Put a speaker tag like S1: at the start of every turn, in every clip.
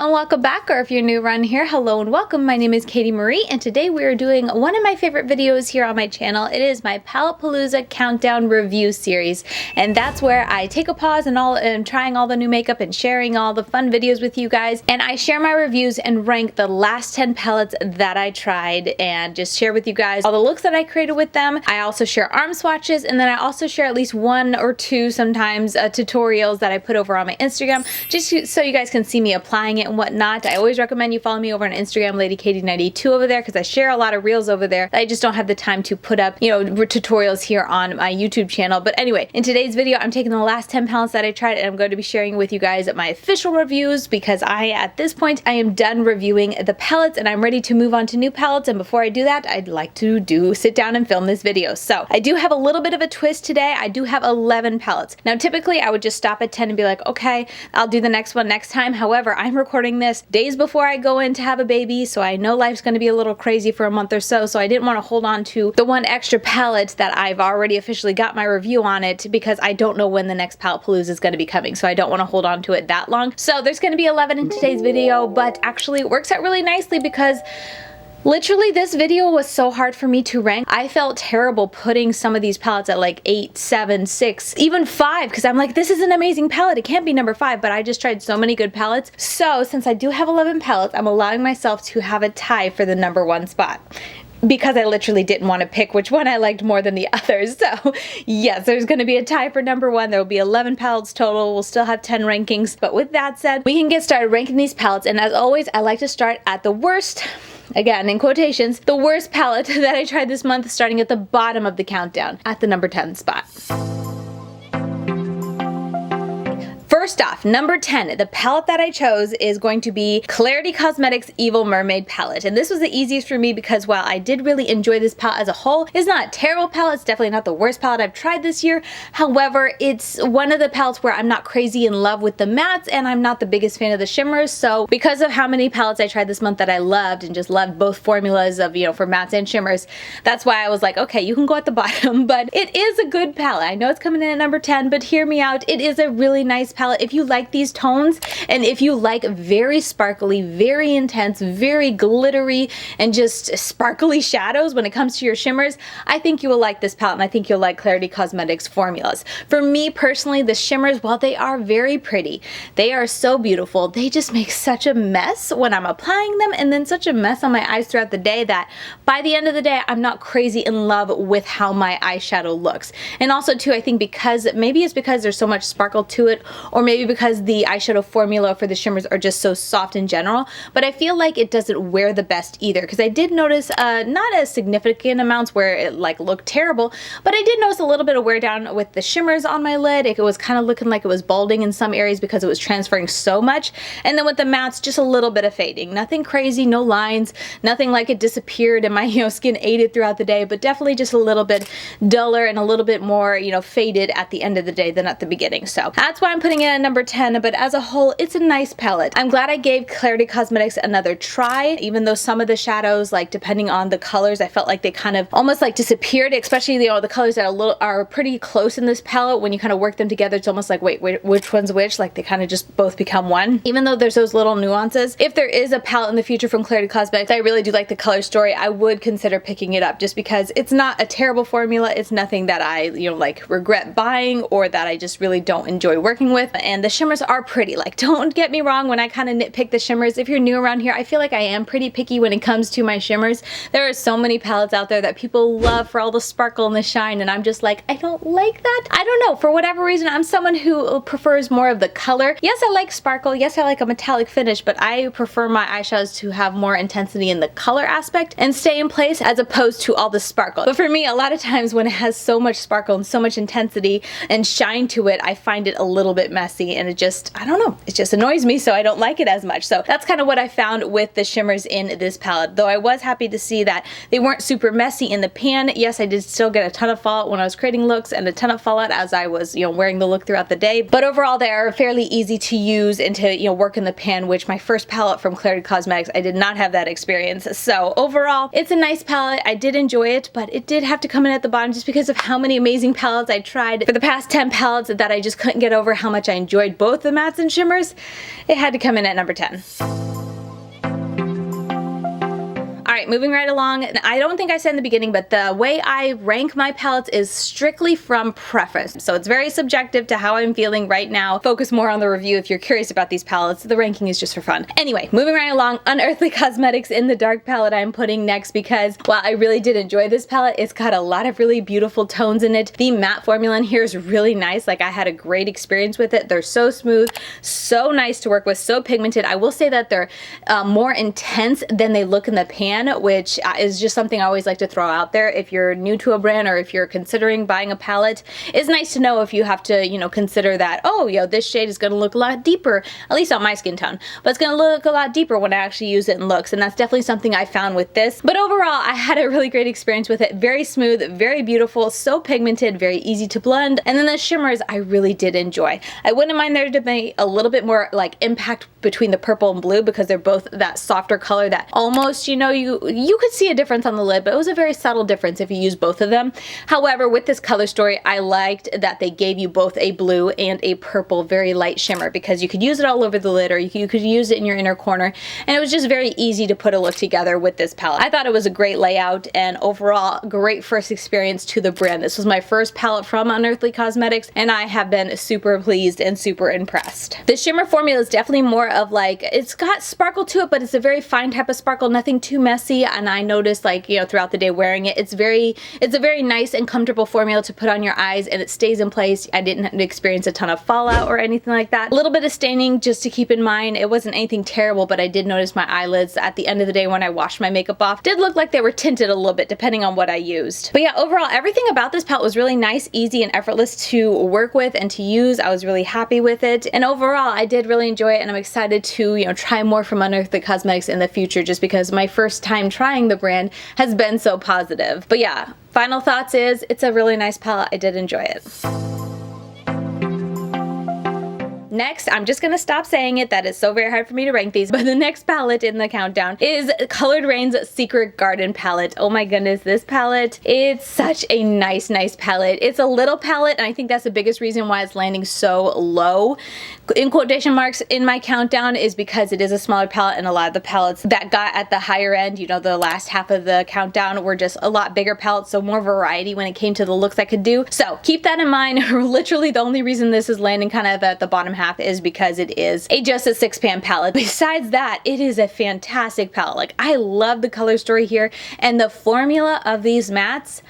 S1: and welcome back, or if you're new around here, hello and welcome. My name is Katie Marie, and today we are doing one of my favorite videos here on my channel. It is my Paletteopoly countdown review series, and that's where I take a pause and trying all the new makeup and sharing all the fun videos with you guys, and I share my reviews and rank the last 10 palettes that I tried and just share with you guys all the looks that I created with them. I also share arm swatches, and then I also share at least one or two sometimes tutorials that I put over on my Instagram, just so you guys can see me applying it and whatnot. I always recommend you follow me over on Instagram, LadyKatie92 over there, because I share a lot of reels over there that I just don't have the time to put up, tutorials here on my YouTube channel. But anyway, in today's video, I'm taking the last 10 palettes that I tried, and I'm going to be sharing with you guys my official reviews, because at this point, I am done reviewing the palettes and I'm ready to move on to new palettes. And before I do that, I'd like to sit down and film this video. So I do have a little bit of a twist today. I do have 11 palettes. Now, typically I would just stop at 10 and be like, okay, I'll do the next one next time. However, I'm recording this days before I go in to have a baby, so I know life's going to be a little crazy for a month or so, so I didn't want to hold on to the one extra palette that I've already officially got my review on it, because I don't know when the next Paletteopoly is going to be coming, so I don't want to hold on to it that long. So there's going to be 11 in today's video, but actually it works out really nicely because literally, this video was so hard for me to rank. I felt terrible putting some of these palettes at like 8, 7, 6, even 5, because I'm like, this is an amazing palette. It can't be number 5, but I just tried so many good palettes. So since I do have 11 palettes, I'm allowing myself to have a tie for the number 1 spot, because I literally didn't want to pick which one I liked more than the others. So yes, there's going to be a tie for number 1. There will be 11 palettes total. We'll still have 10 rankings. But with that said, we can get started ranking these palettes. And as always, I like to start at the worst, again in quotations, the worst palette that I tried this month, starting at the bottom of the countdown at the number 10 spot. First off, number 10, the palette that I chose is going to be Klarity Cosmetics Evil Mermaid palette. And this was the easiest for me because while I did really enjoy this palette as a whole, it's not a terrible palette. It's definitely not the worst palette I've tried this year. However, it's one of the palettes where I'm not crazy in love with the mattes, and I'm not the biggest fan of the shimmers. So because of how many palettes I tried this month that I loved and just loved both formulas of, for mattes and shimmers, that's why I was like, okay, you can go at the bottom. But it is a good palette. I know it's coming in at number 10, but hear me out. It is a really nice palette. If you like these tones, and if you like very sparkly, very intense, very glittery, and just sparkly shadows when it comes to your shimmers, I think you will like this palette, and I think you'll like Klarity Cosmetics formulas. For me personally, the shimmers, while they are very pretty, they are so beautiful, they just make such a mess when I'm applying them, and then such a mess on my eyes throughout the day that by the end of the day, I'm not crazy in love with how my eyeshadow looks. And also too, I think maybe it's because there's so much sparkle to it, or maybe because the eyeshadow formula for the shimmers are just so soft in general, but I feel like it doesn't wear the best either, because I did notice not as significant amounts where it looked terrible, but I did notice a little bit of wear down with the shimmers on my lid. It was kind of looking like it was balding in some areas because it was transferring so much, and then with the mattes, just a little bit of fading. Nothing crazy, no lines, nothing like it disappeared and my skin aided throughout the day, but definitely just a little bit duller and a little bit more faded at the end of the day than at the beginning. So that's why I'm putting it at number 10, but as a whole, it's a nice palette. I'm glad I gave Klarity Cosmetics another try, even though some of the shadows, depending on the colors, I felt like they kind of almost disappeared, especially the colors that are pretty close in this palette. When you kind of work them together, it's almost like, wait, which one's which? Like they kind of just both become one, even though there's those little nuances. If there is a palette in the future from Klarity Cosmetics, I really do like the color story. I would consider picking it up, just because it's not a terrible formula. It's nothing that I, regret buying or that I just really don't enjoy working with. And the shimmers are pretty. Don't get me wrong when I kind of nitpick the shimmers. If you're new around here, I feel like I am pretty picky when it comes to my shimmers. There are so many palettes out there that people love for all the sparkle and the shine, and I'm just like, I don't like that. I don't know, for whatever reason, I'm someone who prefers more of the color. Yes, I like sparkle. Yes, I like a metallic finish, but I prefer my eyeshadows to have more intensity in the color aspect and stay in place, as opposed to all the sparkle. But for me, a lot of times when it has so much sparkle and so much intensity and shine to it, I find it a little bit messy, and it just, I don't know, it just annoys me, so I don't like it as much. So that's kind of what I found with the shimmers in this palette, though I was happy to see that they weren't super messy in the pan. Yes, I did still get a ton of fallout when I was creating looks, and a ton of fallout as I was, wearing the look throughout the day, but overall they are fairly easy to use and to, work in the pan, which my first palette from Klarity Cosmetics, I did not have that experience. So overall, it's a nice palette. I did enjoy it, but it did have to come in at the bottom just because of how many amazing palettes I tried for the past 10 palettes that I just couldn't get over how much I enjoyed both the mattes and shimmers, it had to come in at number 10. Alright, moving right along. I don't think I said in the beginning, but the way I rank my palettes is strictly from preference. So it's very subjective to how I'm feeling right now. Focus more on the review if you're curious about these palettes. The ranking is just for fun. Anyway, moving right along, Unearthly Cosmetics in the dark palette I'm putting next because while I really did enjoy this palette, it's got a lot of really beautiful tones in it. The matte formula in here is really nice. Like, I had a great experience with it. They're so smooth, so nice to work with, so pigmented. I will say that they're more intense than they look in the pan, which is just something I always like to throw out there. If you're new to a brand or if you're considering buying a palette, it's nice to know if you have to, you know, consider that, oh, yo, this shade is going to look a lot deeper, at least on my skin tone, but it's going to look a lot deeper when I actually use it in looks, and that's definitely something I found with this. But overall, I had a really great experience with it. Very smooth, very beautiful, so pigmented, very easy to blend, and then the shimmers I really did enjoy. I wouldn't mind there to be a little bit more like impact between the purple and blue because they're both that softer color that almost, you know, you could see a difference on the lid, but it was a very subtle difference if you use both of them. However, with this color story, I liked that they gave you both a blue and a purple very light shimmer because you could use it all over the lid or you could use it in your inner corner, and it was just very easy to put a look together with this palette. I thought it was a great layout and overall great first experience to the brand. This was my first palette from Unearthly Cosmetics and I have been super pleased and super impressed. The shimmer formula is definitely more of like, it's got sparkle to it, but it's a very fine type of sparkle, nothing too messy, and I noticed, like, you know, throughout the day wearing it, it's a very nice and comfortable formula to put on your eyes and it stays in place. I didn't experience a ton of fallout or anything like that. A little bit of staining just to keep in mind. It wasn't anything terrible, but I did notice my eyelids at the end of the day when I washed my makeup off did look like they were tinted a little bit depending on what I used. But yeah, overall everything about this palette was really nice, easy, and effortless to work with and to use. I was really happy with it, and overall I did really enjoy it, and I'm excited to, you know, try more from Unearthly Cosmetics in the future just because my first time trying the brand has been so positive. But yeah, final thoughts is it's a really nice palette. I did enjoy it. Next, I'm just gonna stop saying it, that is so very hard for me to rank these, but the next palette in the countdown is Colored Raine's Secret Garden palette. Oh my goodness, this palette, it's such a nice palette. It's a little palette, and I think that's the biggest reason why it's landing so low, in quotation marks, in my countdown, is because it is a smaller palette, and a lot of the palettes that got at the higher end, you know, the last half of the countdown, were just a lot bigger palettes, so more variety when it came to the looks I could do. So keep that in mind. Literally the only reason this is landing kind of at the bottom half is because it is just a 6-pan palette. Besides that, it is a fantastic palette. Like, I love the color story here, and the formula of these mattes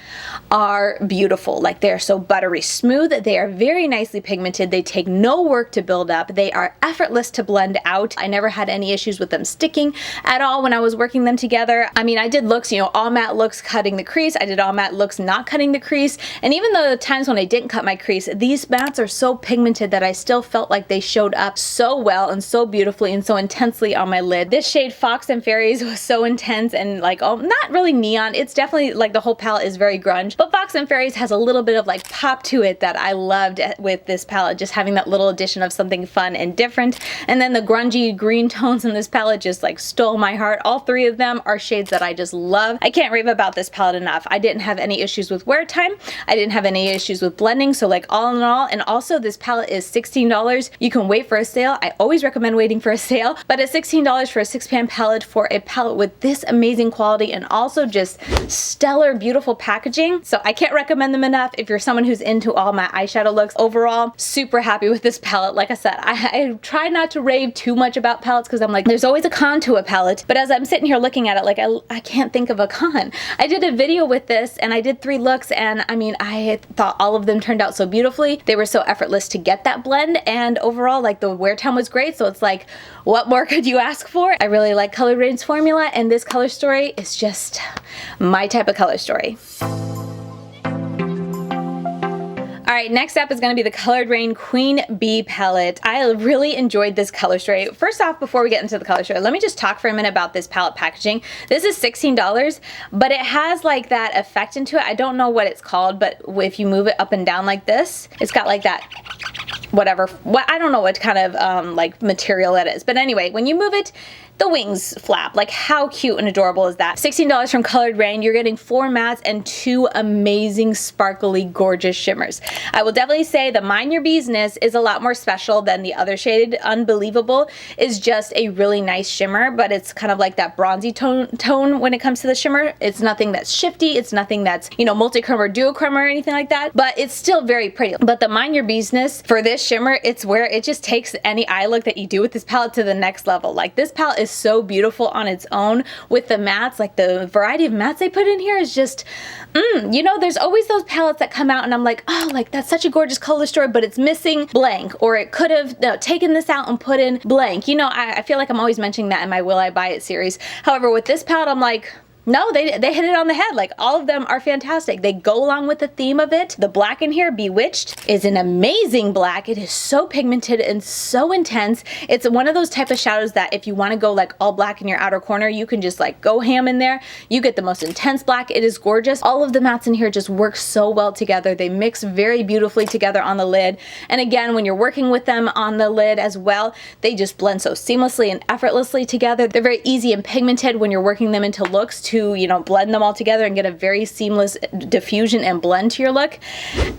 S1: are beautiful. Like, they're so buttery smooth, they are very nicely pigmented, they take no work to build up, they are effortless to blend out. I never had any issues with them sticking at all when I was working them together. I mean, I did looks, you know, all matte looks cutting the crease, I did all matte looks not cutting the crease, and even though the times when I didn't cut my crease, these mattes are so pigmented that I still felt like they showed up so well and so beautifully and so intensely on my lid. This shade Fox and Fairies was so intense and like, oh, not really neon. It's definitely like the whole palette is very grunge, but Fox and Fairies has a little bit of like pop to it that I loved with this palette, just having that little addition of something fun and different. And then the grungy green tones in this palette just like stole my heart. All three of them are shades that I just love. I can't rave about this palette enough. I didn't have any issues with wear time. I didn't have any issues with blending. So like, all in all, and also this palette is $16. You can wait for a sale. I always recommend waiting for a sale, but at $16 for a 6-pan palette, for a palette with this amazing quality and also just stellar beautiful packaging, so I can't recommend them enough if you're someone who's into all my eyeshadow looks. Overall, super happy with this palette. Like I said, I try not to rave too much about palettes because I'm like, there's always a con to a palette, but as I'm sitting here looking at it, like, I can't think of a con. I did a video with this and I did 3 looks, and I mean, I thought all of them turned out so beautifully. They were so effortless to get that blend, and overall, like, the wear time was great, so it's like, what more could you ask for? I really like Colored Raine's formula, and this color story is just my type of color story. Alright, next up is going to be the Colored Raine Queen Bee palette. I really enjoyed this color story. First off, before we get into the color story, let me just talk for a minute about this palette packaging. This is $16, but it has like that effect into it. I don't know what it's called, but if you move it up and down like this, it's got like that whatever, I don't know what kind of like material it is, but anyway, when you move it, the wings flap. Like, how cute and adorable is that? $16 from Colored Raine. You're getting 4 mattes and 2 amazing, sparkly, gorgeous shimmers. I will definitely say the Mind Your Business is a lot more special than the other shade. Unbelievable is just a really nice shimmer, but it's kind of like that bronzy tone when it comes to the shimmer. It's nothing that's shifty. It's nothing that's, you know, multi-chrome or duochrome or anything like that, but it's still very pretty. But the Mind Your Business for this shimmer, it's where it just takes any eye look that you do with this palette to the next level. Like, this palette is so beautiful on its own with the mattes. Like, the variety of mattes they put in here is just, you know, there's always those palettes that come out and I'm like, oh, like, that's such a gorgeous color story, but it's missing blank, or it could have taken this out and put in blank. You know, I feel like I'm always mentioning that in my Will I Buy It series. However, with this palette, I'm like, no, they hit it on the head. Like, all of them are fantastic. They go along with the theme of it. The black in here, Bewitched, is an amazing black. It is so pigmented and so intense. It's one of those type of shadows that if you want to go like all black in your outer corner, you can just like go ham in there. You get the most intense black. It is gorgeous. All of the mattes in here just work so well together. They mix very beautifully together on the lid. And again, when you're working with them on the lid as well, they just blend so seamlessly and effortlessly together. They're very easy and pigmented when you're working them into looks to, you know, blend them all together and get a very seamless diffusion and blend to your look.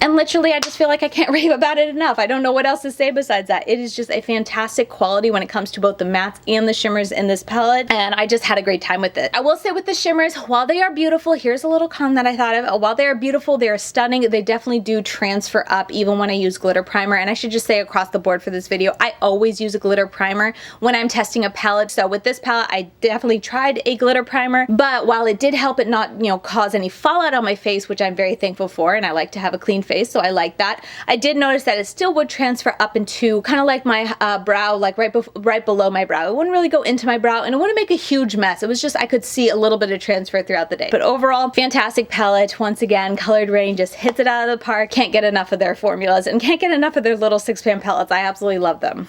S1: And literally, I just feel like I can't rave about it enough. I don't know what else to say besides that. It is just a fantastic quality when it comes to both the mattes and the shimmers in this palette, and I just had a great time with it. I will say with the shimmers, while they are beautiful, here's a little con that I thought of. While they are beautiful, they are stunning, they definitely do transfer up even when I use glitter primer. And I should just say across the board for this video, I always use a glitter primer when I'm testing a palette. So with this palette, I definitely tried a glitter primer, but while it did help it not, you know, cause any fallout on my face, which I'm very thankful for, and I like to have a clean face, so I like that. I did notice that it still would transfer up into kind of like my brow, like right below my brow. It wouldn't really go into my brow, and it wouldn't make a huge mess. It was just I could see a little bit of transfer throughout the day. But overall, fantastic palette. Once again, Colored Raine just hits it out of the park. Can't get enough of their formulas and can't get enough of their little 6-pan palettes. I absolutely love them.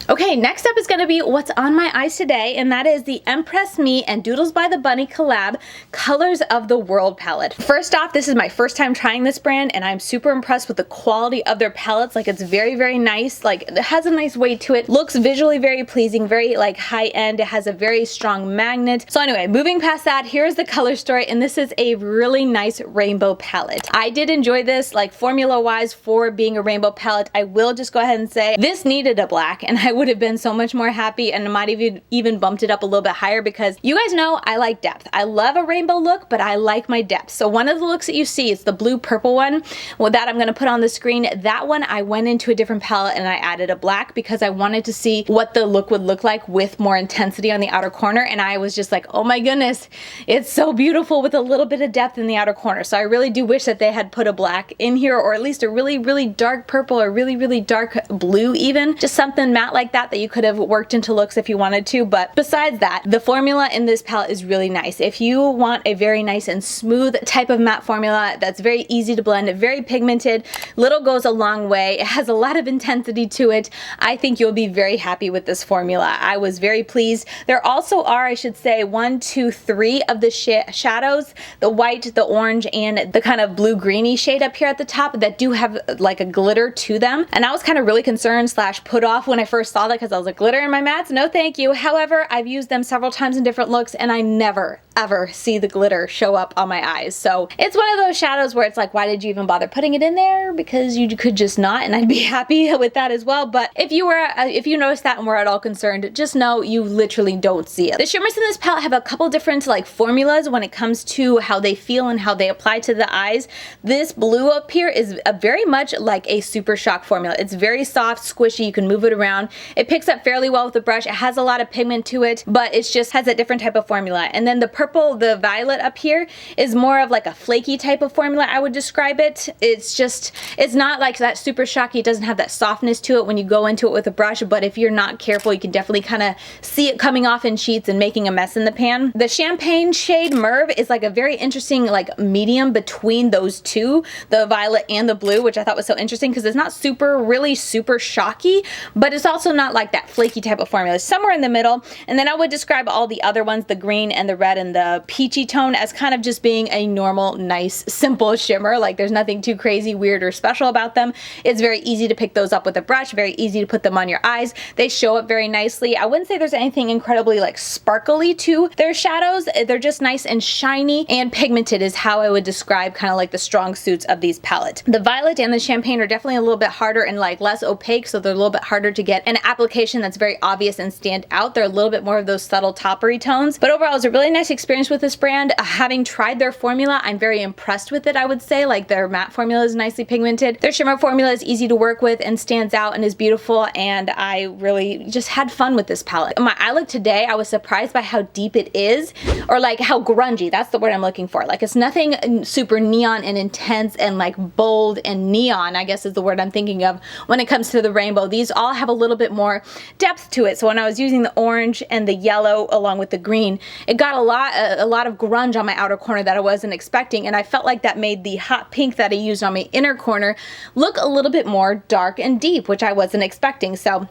S1: Okay, next up is going to be what's on my eyes today, and that is the Empress Me and Doodles by the Bunny collab Colors of the World palette. First off, this is my first time trying this brand, and I'm super impressed with the quality of their palettes. Like, it's very, very nice. Like, it has a nice weight to it. Looks visually very pleasing, very like high end. It has a very strong magnet. So anyway, moving past that, here's the color story, and this is a really nice rainbow palette. I did enjoy this, like, formula wise, for being a rainbow palette. I will just go ahead and say this needed a black, and I would have been so much more happy and might have even bumped it up a little bit higher, because you guys know I like depth. I love a rainbow look, but I like my depth. So one of the looks that you see is the blue purple one, well, that I'm going to put on the screen. That one I went into a different palette and I added a black because I wanted to see what the look would look like with more intensity on the outer corner, and I was just like, oh my goodness, it's so beautiful with a little bit of depth in the outer corner. So I really do wish that they had put a black in here, or at least a really, really dark purple or really, really dark blue even. Just something matte like that you could have worked into looks if you wanted to. But besides that, the formula in this palette is really nice. If you want a very nice and smooth type of matte formula that's very easy to blend, very pigmented, little goes a long way, it has a lot of intensity to it, I think you'll be very happy with this formula. I was very pleased. There also are, I should say, 1, 2, 3 of the shadows, the white, the orange, and the kind of blue-greeny shade up here at the top that do have like a glitter to them. And I was kind of really concerned / put off when I first saw that, because I was like, glitter in my mattes? No thank you. However, I've used them several times in different looks and I never ever see the glitter show up on my eyes. So it's one of those shadows where it's like, why did you even bother putting it in there? Because you could just not, and I'd be happy with that as well. But if you notice that and were at all concerned, just know you literally don't see it. The shimmers in this palette have a couple different like formulas when it comes to how they feel and how they apply to the eyes. This blue up here is very much like a Super Shock formula. It's very soft, squishy, you can move it around. It picks up fairly well with the brush. It has a lot of pigment to it, but it just has a different type of formula. And then the purple, the violet up here is more of like a flaky type of formula, I would describe it. It's not like that Super Shocky. It doesn't have that softness to it when you go into it with a brush, but if you're not careful, you can definitely kind of see it coming off in sheets and making a mess in the pan. The champagne shade Merve is like a very interesting like medium between those two, the violet and the blue, which I thought was so interesting because it's not really super shocky, but it's also not like that flaky type of formula. Somewhere in the middle. And then I would describe all the other ones, the green and the red and and the peachy tone as kind of just being a normal, nice, simple shimmer. Like there's nothing too crazy, weird, or special about them. It's very easy to pick those up with a brush, very easy to put them on your eyes. They show up very nicely. I wouldn't say there's anything incredibly like sparkly to their shadows. They're just nice and shiny and pigmented is how I would describe kind of like the strong suits of these palettes. The violet and the champagne are definitely a little bit harder and like less opaque, so they're a little bit harder to get an application that's very obvious and stand out. They're a little bit more of those subtle toppery tones, but overall it's a really nice experience with this brand. Having tried their formula, I'm very impressed with it. I would say like their matte formula is nicely pigmented. Their shimmer formula is easy to work with and stands out and is beautiful, and I really just had fun with this palette. My eye look today, I was surprised by how deep it is, or like how grungy, that's the word I'm looking for. Like it's nothing super neon and intense and like bold and neon, I guess is the word I'm thinking of when it comes to the rainbow. These all have a little bit more depth to it. So when I was using the orange and the yellow along with the green, it got a lot of grunge on my outer corner that I wasn't expecting, and I felt like that made the hot pink that I used on my inner corner look a little bit more dark and deep, which I wasn't expecting. So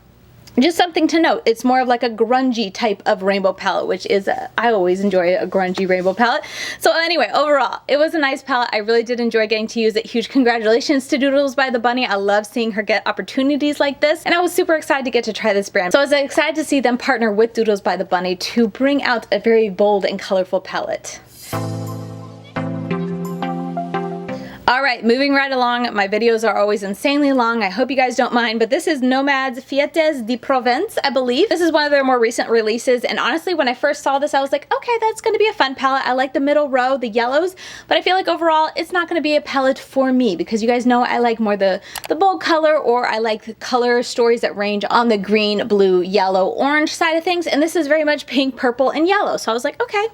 S1: just something to note. It's more of like a grungy type of rainbow palette, which is, I always enjoy a grungy rainbow palette. So anyway, overall, it was a nice palette. I really did enjoy getting to use it. Huge congratulations to Doodles by the Bunny. I love seeing her get opportunities like this, and I was super excited to get to try this brand. So I was excited to see them partner with Doodles by the Bunny to bring out a very bold and colorful palette. Alright, moving right along. My videos are always insanely long. I hope you guys don't mind, but this is Nomad's Fetes de Provence, I believe. This is one of their more recent releases, and honestly, when I first saw this, I was like, okay, that's going to be a fun palette. I like the middle row, the yellows, but I feel like overall, it's not going to be a palette for me, because you guys know I like more the bold color, or I like the color stories that range on the green, blue, yellow, orange side of things, and this is very much pink, purple, and yellow, so I was like, okay,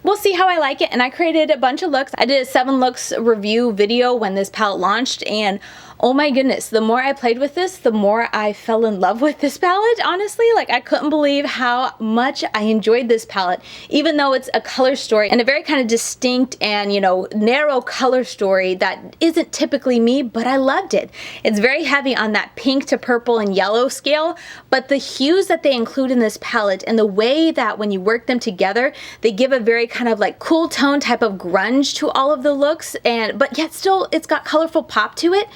S1: we'll see how I like it. And I created a bunch of looks. I did a 7 looks review video when this palette launched, and oh my goodness, the more I played with this, the more I fell in love with this palette, honestly. Like, I couldn't believe how much I enjoyed this palette, even though it's a color story and a very kind of distinct and, you know, narrow color story that isn't typically me, but I loved it. It's very heavy on that pink to purple and yellow scale, but the hues that they include in this palette and the way that when you work them together, they give a very kind of like cool tone type of grunge to all of the looks, and but yet still it's got colorful pop to it.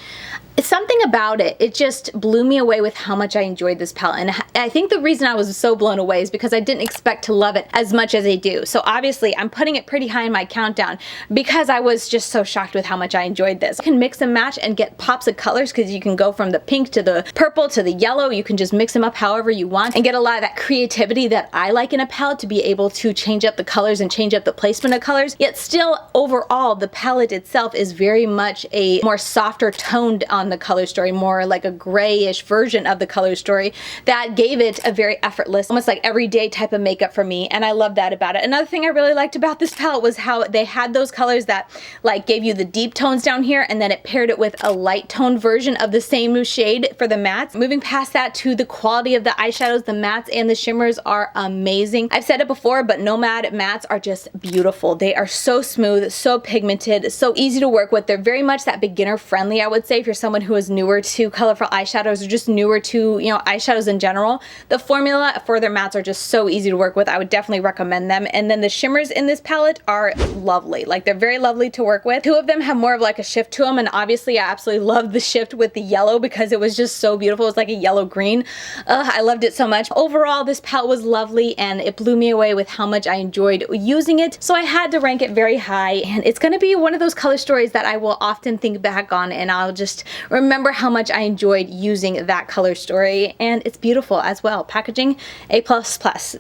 S1: It's something about it. It just blew me away with how much I enjoyed this palette. And I think the reason I was so blown away is because I didn't expect to love it as much as I do. So obviously I'm putting it pretty high in my countdown because I was just so shocked with how much I enjoyed this. You can mix and match and get pops of colors because you can go from the pink to the purple to the yellow. You can just mix them up however you want and get a lot of that creativity that I like in a palette, to be able to change up the colors and change up the placement of colors. Yet still, overall, the palette itself is very much a more softer toned on the color story, more like a grayish version of the color story that gave it a very effortless, almost like everyday type of makeup for me, and I love that about it. Another thing I really liked about this palette was how they had those colors that like gave you the deep tones down here, and then it paired it with a light toned version of the same shade for the mattes. Moving past that to the quality of the eyeshadows, the mattes and the shimmers are amazing. I've said it before, but Nomad mattes are just beautiful. They are so smooth, so pigmented, so easy to work with. They're very much that beginner friendly, I would say, if you're someone who is newer to colorful eyeshadows or just newer to, you know, eyeshadows in general. The formula for their mattes are just so easy to work with. I would definitely recommend them. And then the shimmers in this palette are lovely. Like, they're very lovely to work with. Two of them have more of like a shift to them, and obviously I absolutely love the shift with the yellow because it was just so beautiful. It was like a yellow green. I loved it so much. Overall, this palette was lovely and it blew me away with how much I enjoyed using it. So I had to rank it very high, and it's going to be one of those color stories that I will often think back on, and I'll just remember how much I enjoyed using that color story, and it's beautiful as well. Packaging, A++.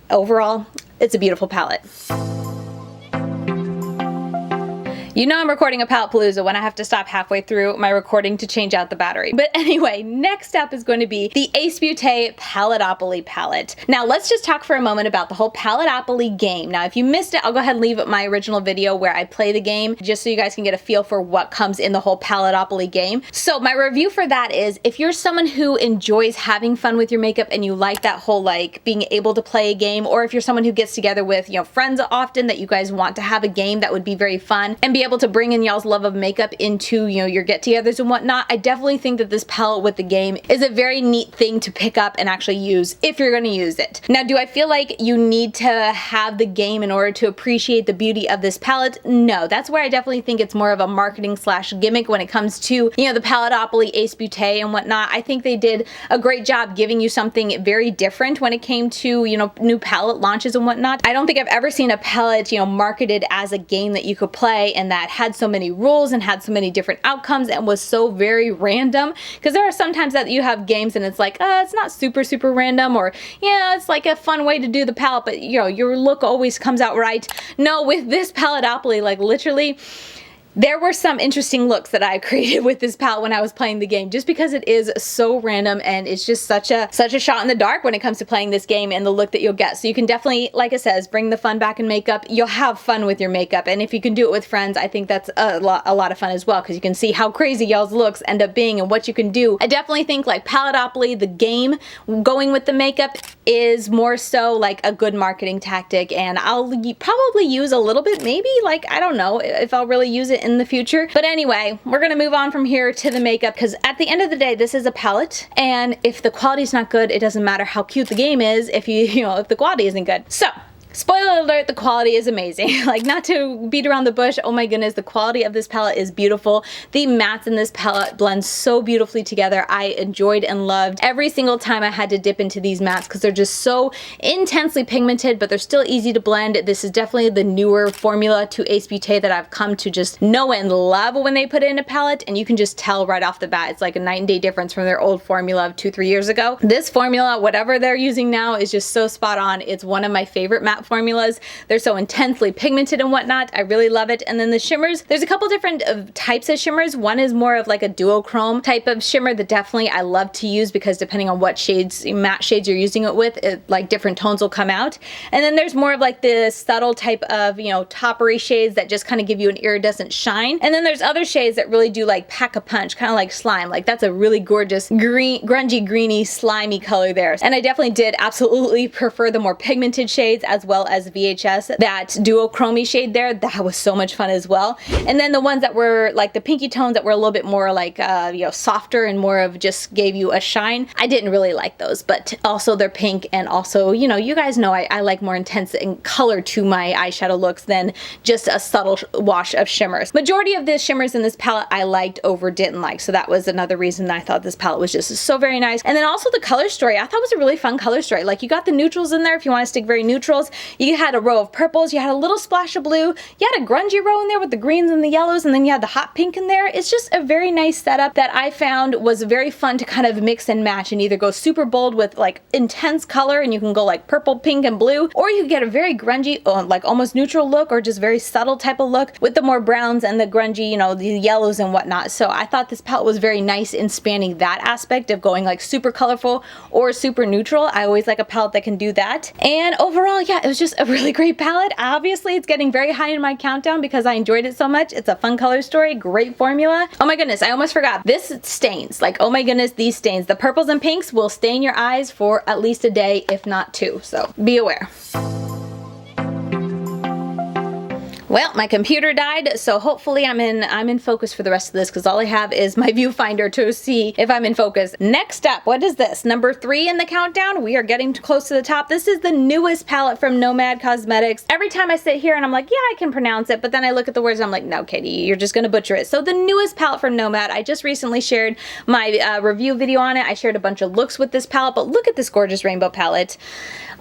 S1: Overall, it's a beautiful palette. You know I'm recording a Paletteopoly when I have to stop halfway through my recording to change out the battery. But anyway, next up is going to be the Beaute Paletteopoly palette. Now let's just talk for a moment about the whole Paletteopoly game. Now if you missed it, I'll go ahead and leave my original video where I play the game just so you guys can get a feel for what comes in the whole Paletteopoly game. So my review for that is, if you're someone who enjoys having fun with your makeup and you like that whole like being able to play a game, or if you're someone who gets together with, you know, friends often that you guys want to have a game that would be very fun and be able to bring in y'all's love of makeup into, you know, your get-togethers and whatnot, I definitely think that this palette with the game is a very neat thing to pick up and actually use if you're going to use it. Now, do I feel like you need to have the game in order to appreciate the beauty of this palette? No, that's where I definitely think it's more of a marketing slash gimmick when it comes to, you know, the Paletteopoly, Ace Beaute and whatnot. I think they did a great job giving you something very different when it came to, you know, new palette launches and whatnot. I don't think I've ever seen a palette, you know, marketed as a game that you could play and that had so many rules and had so many different outcomes and was so very random. Because there are sometimes that you have games and it's like, it's not super random, or yeah, it's like a fun way to do the palette, but you know, your look always comes out right. No, with this Paletteopoly, like literally, there were some interesting looks that I created with this palette when I was playing the game, just because it is so random and it's just such a shot in the dark when it comes to playing this game and the look that you'll get. So you can definitely, like it says, bring the fun back in makeup. You'll have fun with your makeup, and if you can do it with friends, I think that's a lot of fun as well, because you can see how crazy y'all's looks end up being and what you can do. I definitely think like Paletteopoly, the game, going with the makeup is more so like a good marketing tactic, and I'll probably use a little bit, maybe, like, I don't know if I'll really use it in the future. But anyway, we're gonna move on from here to the makeup, because at the end of the day, this is a palette, and if the quality's not good, it doesn't matter how cute the game is if if the quality isn't good. So, spoiler alert, the quality is amazing. Like, not to beat around the bush, oh my goodness, the quality of this palette is beautiful. The mattes in this palette blend so beautifully together. I enjoyed and loved every single time I had to dip into these mattes, because they're just so intensely pigmented, but they're still easy to blend. This is definitely the newer formula to Ace Beaute that I've come to just know and love when they put it in a palette, and you can just tell right off the bat. It's like a night and day difference from their old formula of 2-3 years ago. This formula, whatever they're using now, is just so spot on. It's one of my favorite matte formulas. They're so intensely pigmented and whatnot. I really love it. And then the shimmers, there's a couple different types of shimmers. One is more of like a duochrome type of shimmer that definitely I love to use, because depending on what shades, matte shades you're using it with, like different tones will come out. And then there's more of like the subtle type of, you know, toppery shades that just kind of give you an iridescent shine. And then there's other shades that really do like pack a punch, kind of like slime. Like, that's a really gorgeous green, grungy, greeny, slimy color there. And I definitely did absolutely prefer the more pigmented shades, as well as VHS. That duochrome shade there, that was so much fun as well. And then the ones that were like the pinky tones that were a little bit more like, you know, softer and more of just gave you a shine, I didn't really like those. But also they're pink, and also, you know, you guys know I like more intense in color to my eyeshadow looks than just a subtle wash of shimmers. Majority of the shimmers in this palette I liked over didn't like, so that was another reason that I thought this palette was just so very nice. And then also the color story, I thought was a really fun color story. Like, you got the neutrals in there if you want to stick very neutrals. You had a row of purples, you had a little splash of blue, you had a grungy row in there with the greens and the yellows, and then you had the hot pink in there. It's just a very nice setup that I found was very fun to kind of mix and match, and either go super bold with like intense color, and you can go like purple, pink, and blue, or you can get a very grungy, like almost neutral look, or just very subtle type of look with the more browns and the grungy, you know, the yellows and whatnot. So I thought this palette was very nice in spanning that aspect of going like super colorful or super neutral. I always like a palette that can do that. And overall, yeah, it was just a really great palette. Obviously, it's getting very high in my countdown because I enjoyed it so much. It's a fun color story, great formula. Oh my goodness, I almost forgot. This stains, like, oh my goodness, these stains. The purples and pinks will stain your eyes for at least a day, if not 2. So be aware. Well, my computer died, so hopefully I'm in focus for the rest of this, because all I have is my viewfinder to see if I'm in focus. Next up, what is this? Number 3 in the countdown. We are getting close to the top. This is the newest palette from Nomad Cosmetics. Every time I sit here and I'm like, yeah, I can pronounce it, but then I look at the words and I'm like, no, Katie, you're just gonna butcher it. So the newest palette from Nomad, I just recently shared my review video on it. I shared a bunch of looks with this palette, but look at this gorgeous rainbow palette.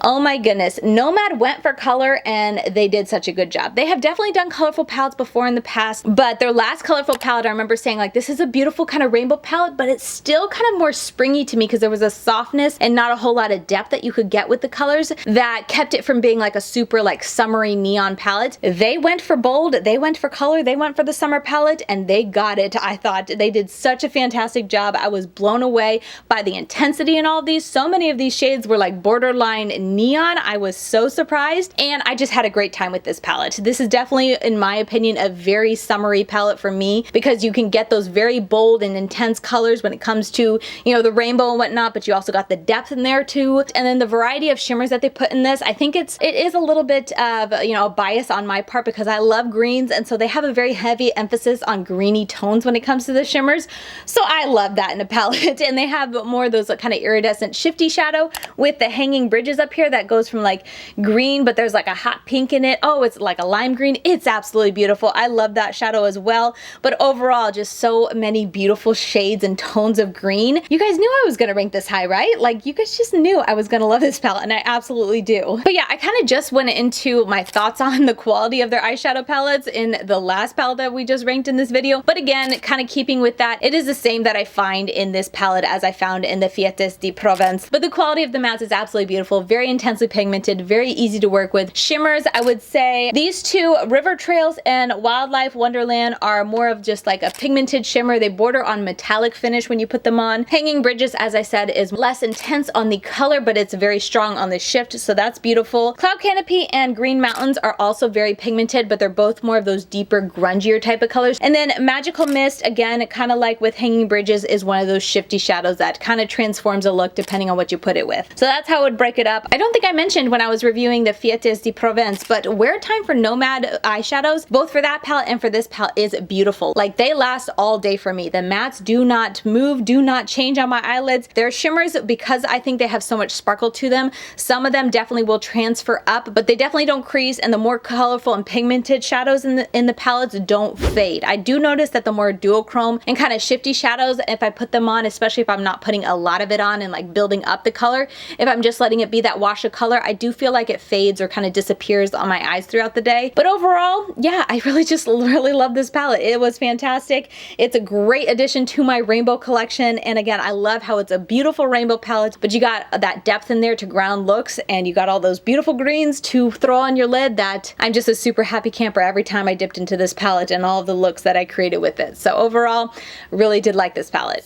S1: Oh my goodness, Nomad went for color and they did such a good job. They have definitely done colorful palettes before in the past, but their last colorful palette, I remember saying like, this is a beautiful kind of rainbow palette, but it's still kind of more springy to me, because there was a softness and not a whole lot of depth that you could get with the colors that kept it from being like a super like summery neon palette. They went for bold, they went for color, they went for the summer palette, and they got it. I thought they did such a fantastic job. I was blown away by the intensity in all of these. So many of these shades were like borderline neon. I was so surprised, and I just had a great time with this palette. This is definitely definitely, in my opinion, a very summery palette for me because you can get those very bold and intense colors when it comes to, you know, the rainbow and whatnot, but you also got the depth in there too. And then the variety of shimmers that they put in this, I think it is a little bit of, you know, a bias on my part because I love greens, and so they have a very heavy emphasis on greeny tones when it comes to the shimmers. So I love that in a palette. And they have more of those kind of iridescent shifty shadow with the hanging bridges up here that goes from like green, but there's like a hot pink in it. Oh, it's like a lime green. It's absolutely beautiful. I love that shadow as well. But overall, just so many beautiful shades and tones of green. You guys knew I was gonna rank this high, right? Like, you guys just knew I was gonna love this palette, and I absolutely do. But yeah, I kind of just went into my thoughts on the quality of their eyeshadow palettes in the last palette that we just ranked in this video. But again, kind of keeping with that, it is the same that I find in this palette as I found in the Fetes de Provence. But the quality of the mattes is absolutely beautiful, very intensely pigmented, very easy to work with. Shimmers, I would say these two, River Trails and Wildlife Wonderland, are more of just like a pigmented shimmer. They border on metallic finish when you put them on. Hanging Bridges, as I said, is less intense on the color, but it's very strong on the shift, so that's beautiful. Cloud Canopy and Green Mountains are also very pigmented, but they're both more of those deeper, grungier type of colors. And then Magical Mist, again, kind of like with Hanging Bridges, is one of those shifty shadows that kind of transforms a look depending on what you put it with. So that's how I would break it up. I don't think I mentioned when I was reviewing the Fetes de Provence, but Wear Time for Nomad eyeshadows, both for that palette and for this palette, is beautiful. Like, they last all day for me. The mattes do not move, do not change on my eyelids. Their shimmers, because I think they have so much sparkle to them, some of them definitely will transfer up, but they definitely don't crease, and the more colorful and pigmented shadows in the palettes don't fade. I do notice that the more duochrome and kind of shifty shadows, if I put them on, especially if I'm not putting a lot of it on and like building up the color, if I'm just letting it be that wash of color, I do feel like it fades or kind of disappears on my eyes throughout the day. But overall, yeah, I really love this palette. It was fantastic. It's a great addition to my rainbow collection, and again, I love how it's a beautiful rainbow palette, but you got that depth in there to ground looks, and you got all those beautiful greens to throw on your lid that I'm just a super happy camper every time I dipped into this palette and all of the looks that I created with it. So overall, really did like this palette.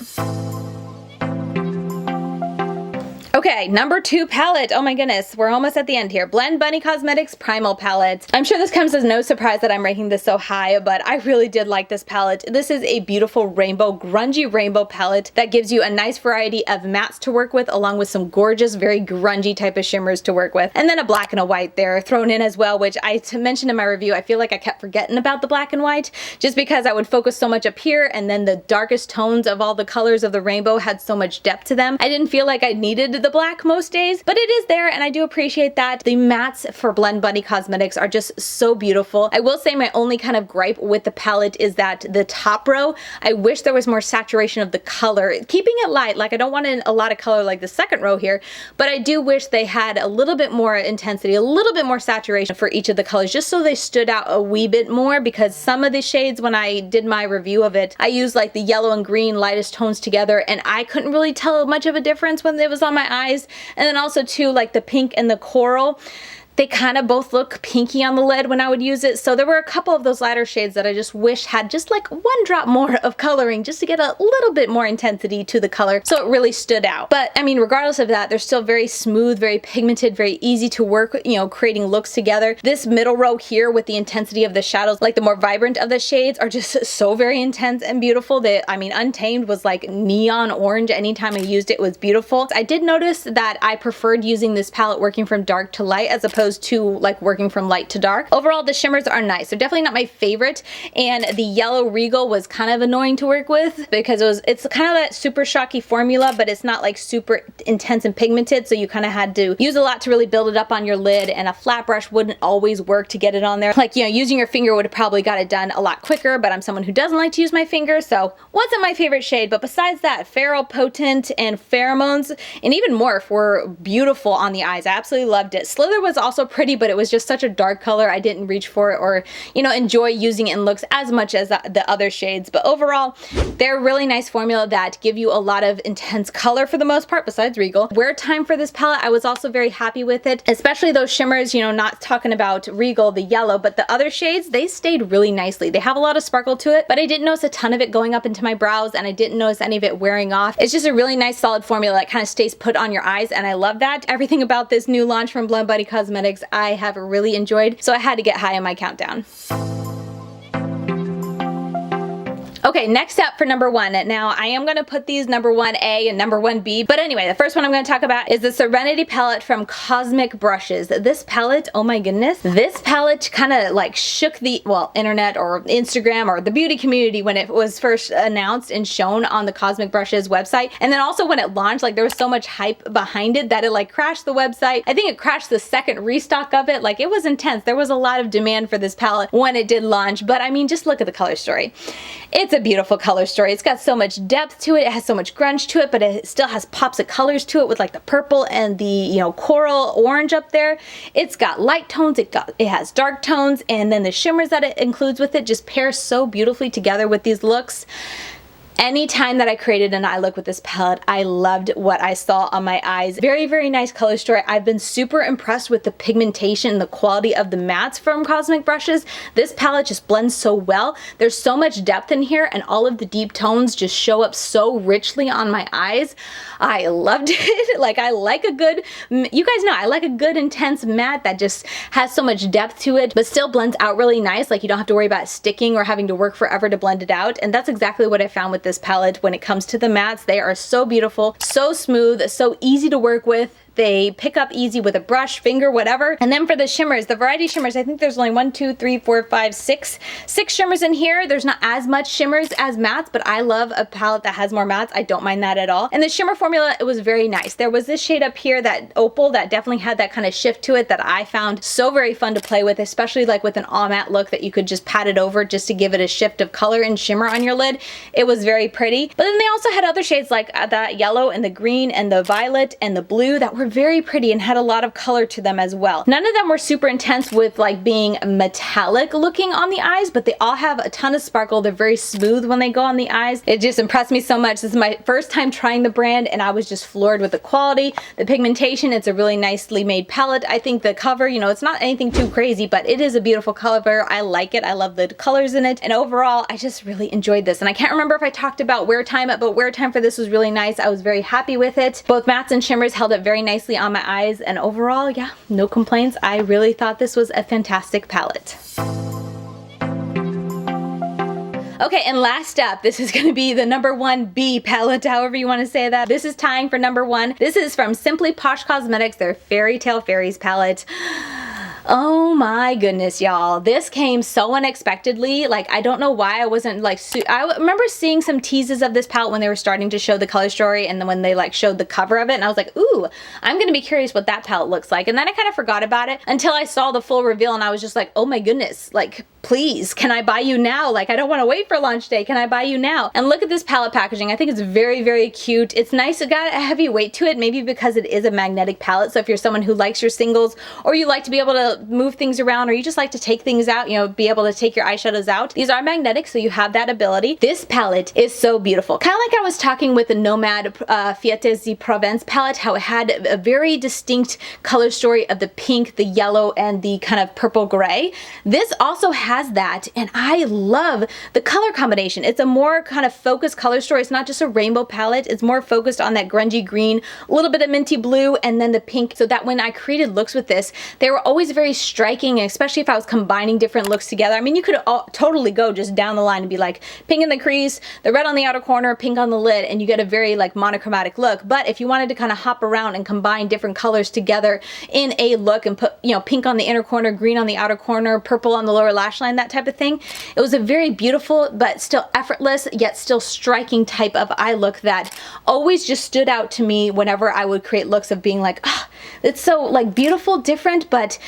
S1: Okay, number 2 palette. Oh my goodness, we're almost at the end here. Blend Bunny Cosmetics Primal palette. I'm sure this comes as no surprise that I'm ranking this so high, but I really did like this palette. This is a beautiful rainbow, grungy rainbow palette that gives you a nice variety of mattes to work with, along with some gorgeous, very grungy type of shimmers to work with. And then a black and a white there thrown in as well, which I mentioned in my review. I feel like I kept forgetting about the black and white just because I would focus so much up here, and then the darkest tones of all the colors of the rainbow had so much depth to them. I didn't feel like I needed the black most days, but it is there, and I do appreciate that. The mattes for Blend Bunny Cosmetics are just so beautiful. I will say my only kind of gripe with the palette is that the top row, I wish there was more saturation of the color. Keeping it light, like I don't want a lot of color like the second row here, but I do wish they had a little bit more intensity, a little bit more saturation for each of the colors, just so they stood out a wee bit more, because some of the shades, when I did my review of it, I used like the yellow and green lightest tones together, and I couldn't really tell much of a difference when it was on my eyes. And then also too, like the pink and the coral, they kind of both look pinky on the lid when I would use it. So there were a couple of those lighter shades that I just wish had just like one drop more of coloring, just to get a little bit more intensity to the color, so it really stood out. But I mean, regardless of that, they're still very smooth, very pigmented, very easy to work with, you know, creating looks together. This middle row here with the intensity of the shadows, like the more vibrant of the shades, are just so very intense and beautiful. I mean, Untamed was like neon orange. Anytime I used it, it was beautiful. I did notice that I preferred using this palette working from dark to light as opposed to like working from light to dark. Overall, the shimmers are nice. They're definitely not my favorite, and the yellow Regal was kind of annoying to work with because it's kind of that super shocky formula, but it's not like super intense and pigmented, so you kind of had to use a lot to really build it up on your lid, and a flat brush wouldn't always work to get it on there. Like, you know, using your finger would have probably got it done a lot quicker, but I'm someone who doesn't like to use my finger, so wasn't my favorite shade. But besides that, Feral, Potent, and Pheromones, and even Morph were beautiful on the eyes. I absolutely loved it. Slither was also pretty, but it was just such a dark color. I didn't reach for it or, you know, enjoy using it in looks as much as the other shades. But overall, they're a really nice formula that give you a lot of intense color for the most part, besides Regal. Wear time for this palette, I was also very happy with it, especially those shimmers, you know, not talking about Regal, the yellow, but the other shades, they stayed really nicely. They have a lot of sparkle to it, but I didn't notice a ton of it going up into my brows, and I didn't notice any of it wearing off. It's just a really nice solid formula that kind of stays put on your eyes, and I love that. Everything about this new launch from Blend Bunny Cosmetics Cosmetics I have really enjoyed, so I had to get high on my countdown. Okay, next up for number 1. Now, I am going to put these number 1A and number 1B, but anyway, the first one I'm going to talk about is the Serenity palette from Cosmic Brushes. This palette, oh my goodness, this palette kind of like shook the, well, internet or Instagram or the beauty community when it was first announced and shown on the Cosmic Brushes website. And then also when it launched, like there was so much hype behind it that it like crashed the website. I think it crashed the second restock of it. Like it was intense. There was a lot of demand for this palette when it did launch, but I mean, just look at the color story. It's a beautiful color story. It's got so much depth to it. It has so much grunge to it, but it still has pops of colors to it with like the purple and the, you know, coral orange up there. It's got light tones, it has dark tones, and then the shimmers that it includes with it just pair so beautifully together with these looks. Anytime that I created an eye look with this palette, I loved what I saw on my eyes. Very, very nice color story. I've been super impressed with the pigmentation and the quality of the mattes from Cosmic Brushes. This palette just blends so well. There's so much depth in here, and all of the deep tones just show up so richly on my eyes. I loved it. Like, I like a good, you guys know, I like a good intense matte that just has so much depth to it, but still blends out really nice. Like, you don't have to worry about sticking or having to work forever to blend it out. And that's exactly what I found with this palette when it comes to the mattes. They are so beautiful, so smooth, so easy to work with. They pick up easy with a brush, finger, whatever. And then for the shimmers, the variety shimmers, I think there's only 1, 2, 3, 4, 5, 6 shimmers in here. There's not as much shimmers as mattes, but I love a palette that has more mattes. I don't mind that at all. And the shimmer formula, it was very nice. There was this shade up here, that opal, that definitely had that kind of shift to it that I found so very fun to play with, especially like with an all matte look that you could just pat it over just to give it a shift of color and shimmer on your lid. It was very pretty. But then they also had other shades like that yellow and the green and the violet and the blue that were very pretty and had a lot of color to them as well. None of them were super intense with like being metallic looking on the eyes, but they all have a ton of sparkle. They're very smooth when they go on the eyes. It just impressed me so much. This is my first time trying the brand, and I was just floored with the quality, the pigmentation. It's a really nicely made palette. I think the cover, you know, it's not anything too crazy, but it is a beautiful cover. I like it. I love the colors in it, and overall, I just really enjoyed this. And I can't remember if I talked about wear time, but wear time for this was really nice. I was very happy with it. Both mattes and shimmers held up very nicely on my eyes, and overall, yeah, no complaints. I really thought this was a fantastic palette. Okay, and last up, this is going to be the number 1B palette, however you want to say that. This is tying for number 1. This is from Simply Posh Cosmetics, their Fairytale Fairies palette. Oh my goodness, y'all. This came so unexpectedly. Like, I don't know why I wasn't like, I remember seeing some teases of this palette when they were starting to show the color story, and then when they like showed the cover of it, and I was like, ooh, I'm gonna be curious what that palette looks like. And then I kind of forgot about it until I saw the full reveal, and I was just like, oh my goodness, like, please, can I buy you now? Like, I don't want to wait for launch day. Can I buy you now? And look at this palette packaging. I think it's very, very cute. It's nice. It got a heavy weight to it, maybe because it is a magnetic palette. So if you're someone who likes your singles, or you like to be able to move things around, or you just like to take things out, you know, be able to take your eyeshadows out, these are magnetic, so you have that ability. This palette is so beautiful. Kind of like I was talking with the Nomad Fetes de Provence palette, how it had a very distinct color story of the pink, the yellow, and the kind of purple gray. This also has that, and I love the color combination. It's a more kind of focused color story. It's not just a rainbow palette. It's more focused on that grungy green, a little bit of minty blue, and then the pink, so that when I created looks with this, they were always very striking, especially if I was combining different looks together. I mean, you could totally go just down the line and be like pink in the crease, the red on the outer corner, pink on the lid, and you get a very like monochromatic look. But if you wanted to kind of hop around and combine different colors together in a look and put, you know, pink on the inner corner, green on the outer corner, purple on the lower lash line, that type of thing, it was a very beautiful but still effortless yet still striking type of eye look that always just stood out to me whenever I would create looks of being like, oh, it's so like beautiful, different, but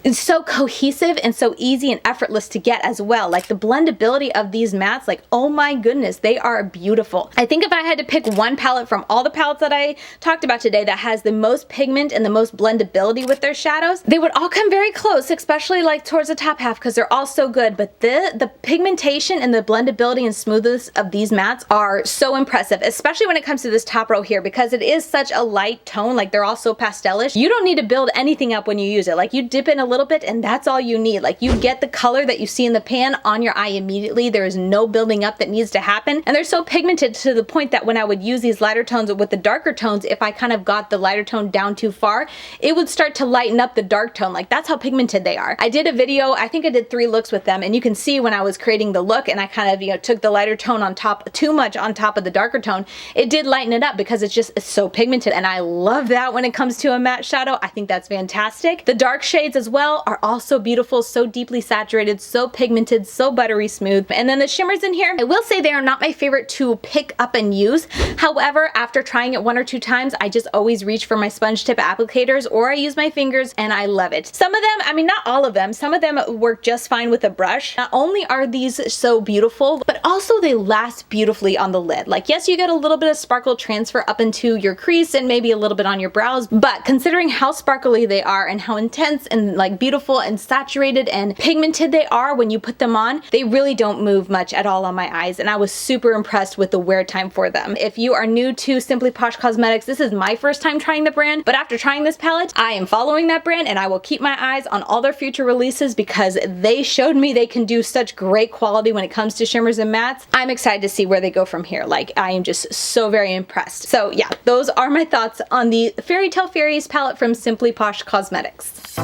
S1: it's so cohesive and so easy and effortless to get as well. Like the blendability of these mattes, like, oh my goodness, they are beautiful. I think if I had to pick one palette from all the palettes that I talked about today that has the most pigment and the most blendability with their shadows, they would all come very close, especially like towards the top half, because they're all so good. But the pigmentation and the blendability and smoothness of these mattes are so impressive, especially when it comes to this top row here, because it is such a light tone. Like, they're all so pastelish. You don't need to build anything up when you use it. Like, you dip in a little bit and that's all you need. Like, you get the color that you see in the pan on your eye immediately. There is no building up that needs to happen, and they're so pigmented to the point that when I would use these lighter tones with the darker tones, if I kind of got the lighter tone down too far, it would start to lighten up the dark tone. Like, that's how pigmented they are. I did a video, I think I did 3 looks with them, and you can see when I was creating the look and I kind of, you know, took the lighter tone on top, too much on top of the darker tone, it did lighten it up because it's so pigmented, and I love that when it comes to a matte shadow. I think that's fantastic. The dark shades as well are also beautiful, so deeply saturated, so pigmented, so buttery smooth. And then the shimmers in here, I will say they are not my favorite to pick up and use. However, after trying it 1 or 2 times, I just always reach for my sponge tip applicators, or I use my fingers, and I love it. Some of them, I mean, not all of them, some of them work just fine with a brush. Not only are these so beautiful, but also they last beautifully on the lid. Like, yes, you get a little bit of sparkle transfer up into your crease and maybe a little bit on your brows, but considering how sparkly they are and how intense and like beautiful and saturated and pigmented they are when you put them on, they really don't move much at all on my eyes, and I was super impressed with the wear time for them. If you are new to Simply Posh Cosmetics, this is my first time trying the brand, but after trying this palette, I am following that brand and I will keep my eyes on all their future releases because they showed me they can do such great quality when it comes to shimmers and mattes. I'm excited to see where they go from here. Like, I am just so very impressed. So yeah, those are my thoughts on the Fairytale Fairies palette from Simply Posh Cosmetics.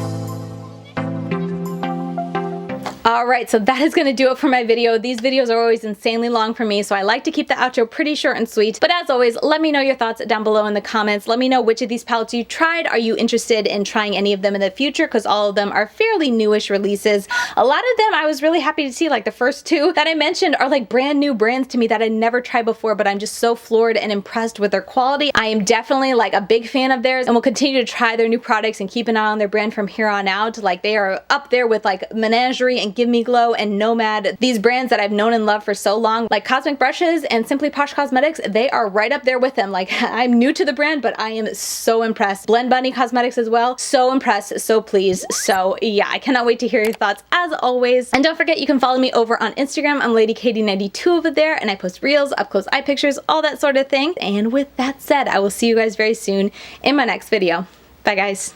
S1: Alright, so that is going to do it for my video. These videos are always insanely long for me, so I like to keep the outro pretty short and sweet. But as always, let me know your thoughts down below in the comments. Let me know which of these palettes you tried. Are you interested in trying any of them in the future? Because all of them are fairly newish releases. A lot of them I was really happy to see. Like, the first 2 that I mentioned are like brand new brands to me that I never tried before, but I'm just so floored and impressed with their quality. I am definitely like a big fan of theirs and will continue to try their new products and keep an eye on their brand from here on out. Like, they are up there with like Menagerie and Give Me Glow and Nomad, these brands that I've known and loved for so long. Like Cosmic Brushes and Simply Posh Cosmetics, they are right up there with them. Like, I'm new to the brand, but I am so impressed. Blend Bunny Cosmetics as well, so impressed, so pleased. So yeah, I cannot wait to hear your thoughts as always. And don't forget, you can follow me over on Instagram. I'm LadyKatie92 over there, and I post reels, up close eye pictures, all that sort of thing. And with that said, I will see you guys very soon in my next video. Bye guys.